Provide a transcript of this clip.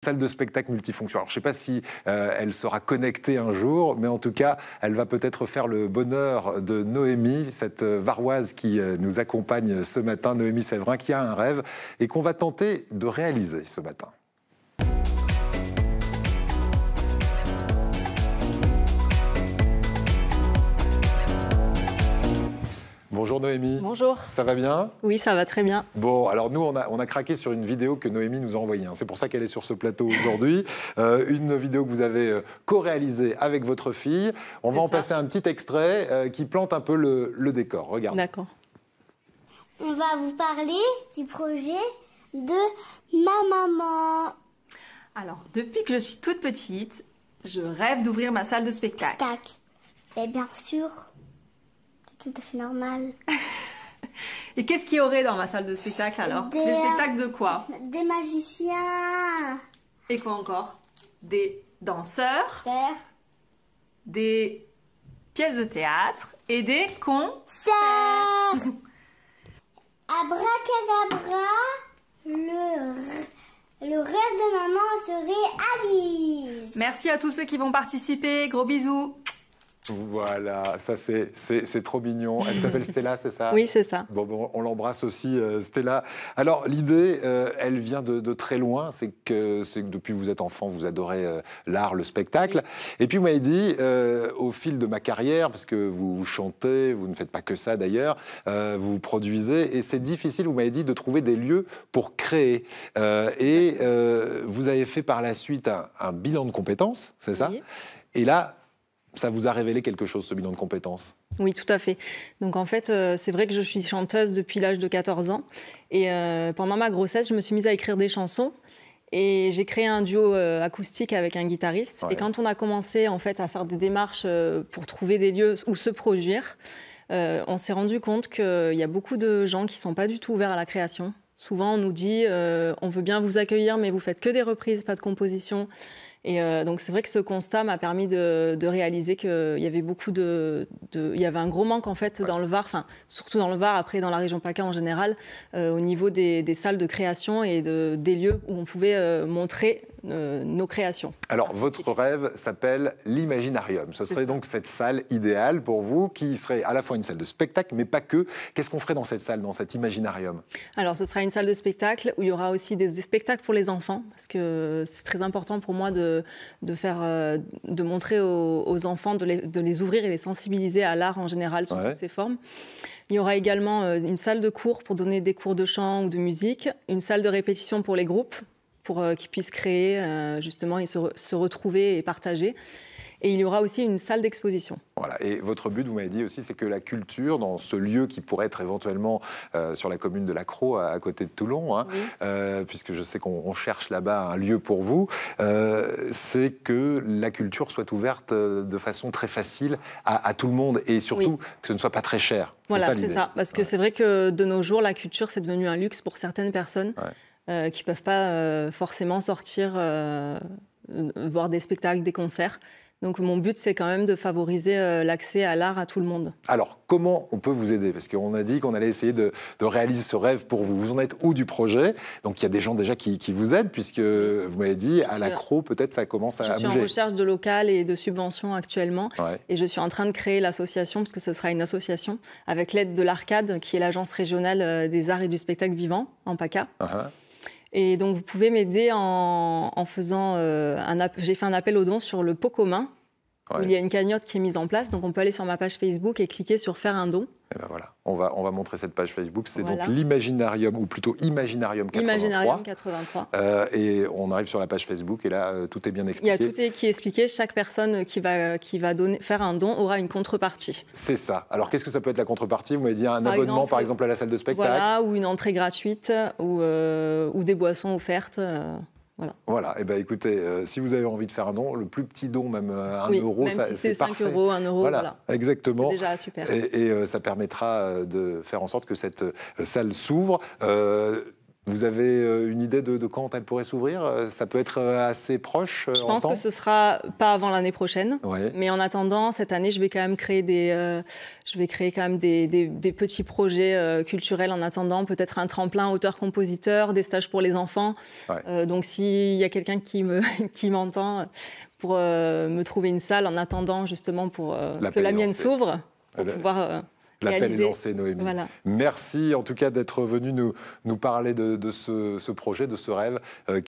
salle de spectacle multifonction. Alors, je ne sais pas si elle sera connectée un jour, mais en tout cas, elle va peut-être faire le bonheur de Noémie, cette Varoise qui nous accompagne ce matin, Noémie Séverin, qui a un rêve et qu'on va tenter de réaliser ce matin. Bonjour Noémie. Bonjour. Ça va bien? Oui, ça va très bien. Bon, alors nous, on a craqué sur une vidéo que Noémie nous a envoyée. C'est pour ça qu'elle est sur ce plateau aujourd'hui. Une vidéo que vous avez co-réalisée avec votre fille. On va en passer un petit extrait qui plante un peu le décor. Regarde. D'accord. On va vous parler du projet de ma maman. Alors, depuis que je suis toute petite, je rêve d'ouvrir ma salle de spectacle. Et bien sûr, c'est tout à fait normal. Et qu'est-ce qu'il y aurait dans ma salle de spectacle alors? Des spectacles de quoi? Des magiciens. Et quoi encore? Des danseurs. Des pièces de théâtre. Et des concerts. Abracadabra, le rêve de maman serait Alice. Merci à tous ceux qui vont participer. Gros bisous. Voilà, ça c'est trop mignon. Elle s'appelle Stella, c'est ça? Oui, c'est ça. Bon, on l'embrasse aussi, Stella. Alors, l'idée, elle vient de très loin. C'est que depuis que vous êtes enfant, vous adorez l'art, le spectacle. Oui. Et puis, vous m'avez dit, au fil de ma carrière, parce que vous chantez, vous ne faites pas que ça d'ailleurs, vous produisez, et c'est difficile, vous m'avez dit, de trouver des lieux pour créer. Vous avez fait par la suite un bilan de compétences, c'est ça? Oui. Et là, ça vous a révélé quelque chose, ce bilan de compétences? Oui, tout à fait. Donc en fait, c'est vrai que je suis chanteuse depuis l'âge de 14 ans. Et pendant ma grossesse, je me suis mise à écrire des chansons. Et j'ai créé un duo acoustique avec un guitariste. Ouais. Et quand on a commencé en fait, à faire des démarches pour trouver des lieux où se produire, on s'est rendu compte qu'il y a beaucoup de gens qui ne sont pas du tout ouverts à la création. Souvent, on nous dit on veut bien vous accueillir, mais vous faites que des reprises, pas de composition. Et donc c'est vrai que ce constat m'a permis de réaliser qu'il y avait il y avait un gros manque en fait dans le Var, enfin surtout dans le Var, après dans la région PACA en général, au niveau des salles de création et des lieux où on pouvait montrer nos créations. Alors votre rêve s'appelle l'Imaginarium. Ce serait donc cette salle idéale pour vous, qui serait à la fois une salle de spectacle, mais pas que. Qu'est-ce qu'on ferait dans cette salle, dans cet Imaginarium? Alors ce sera une salle de spectacle où il y aura aussi des spectacles pour les enfants, parce que c'est très important pour moi de montrer aux enfants, de les ouvrir et les sensibiliser à l'art en général sous toutes ses formes. Il y aura également une salle de cours pour donner des cours de chant ou de musique, une salle de répétition pour les groupes, pour qu'ils puissent créer justement et se retrouver et partager. Et il y aura aussi une salle d'exposition. Voilà. Et votre but, vous m'avez dit aussi, c'est que la culture, dans ce lieu qui pourrait être éventuellement sur la commune de Lacros, à côté de Toulon, hein, oui. Puisque je sais qu'on cherche là-bas un lieu pour vous, c'est que la culture soit ouverte de façon très facile à tout le monde, et surtout que ce ne soit pas très cher. Voilà, c'est ça. Parce que c'est vrai que de nos jours, la culture, c'est devenu un luxe pour certaines personnes qui ne peuvent pas forcément sortir, voir des spectacles, des concerts. Donc mon but, c'est quand même de favoriser l'accès à l'art à tout le monde. Alors, comment on peut vous aider? Parce qu'on a dit qu'on allait essayer de réaliser ce rêve pour vous. Vous en êtes où du projet? Donc il y a des gens déjà qui vous aident, puisque vous m'avez dit, à Lacros, peut-être ça commence à bouger. Je suis en recherche de local et de subventions actuellement. Ouais. Et je suis en train de créer l'association, parce que ce sera une association, avec l'aide de l'Arcade, qui est l'agence régionale des arts et du spectacle vivant, en PACA. Et donc, vous pouvez m'aider en faisant j'ai fait un appel aux dons sur le pot commun, où il y a une cagnotte qui est mise en place. Donc, on peut aller sur ma page Facebook et cliquer sur faire un don. Et ben voilà, on va montrer cette page Facebook. C'est donc l'Imaginarium, ou plutôt Imaginarium 83. Imaginarium 83. Et on arrive sur la page Facebook et là, tout est bien expliqué. Il y a tout qui est expliqué. Chaque personne qui va faire un don aura une contrepartie. C'est ça. Alors, qu'est-ce que ça peut être la contrepartie? Vous m'avez dit un abonnement, par exemple, à la salle de spectacle. Voilà, ou une entrée gratuite, ou des boissons offertes. Voilà. Et ben écoutez, si vous avez envie de faire un don, le plus petit don, même 1 euro, même si c'est 5 parfait. euros, 1 euro, voilà. Exactement. C'est déjà super. Et ça permettra de faire en sorte que cette salle s'ouvre. Vous avez une idée de quand elle pourrait s'ouvrir? Ça peut être assez proche? Je pense que ce sera pas avant l'année prochaine. Ouais. Mais en attendant, cette année, je vais quand même créer des petits projets culturels en attendant. Peut-être un tremplin auteur-compositeur, des stages pour les enfants. Ouais. Donc s'il y a quelqu'un qui m'entend pour me trouver une salle en attendant justement pour que la mienne s'ouvre, pour pouvoir... L'appel est lancé, Noémie. Voilà. Merci en tout cas d'être venu nous parler de ce projet, de ce rêve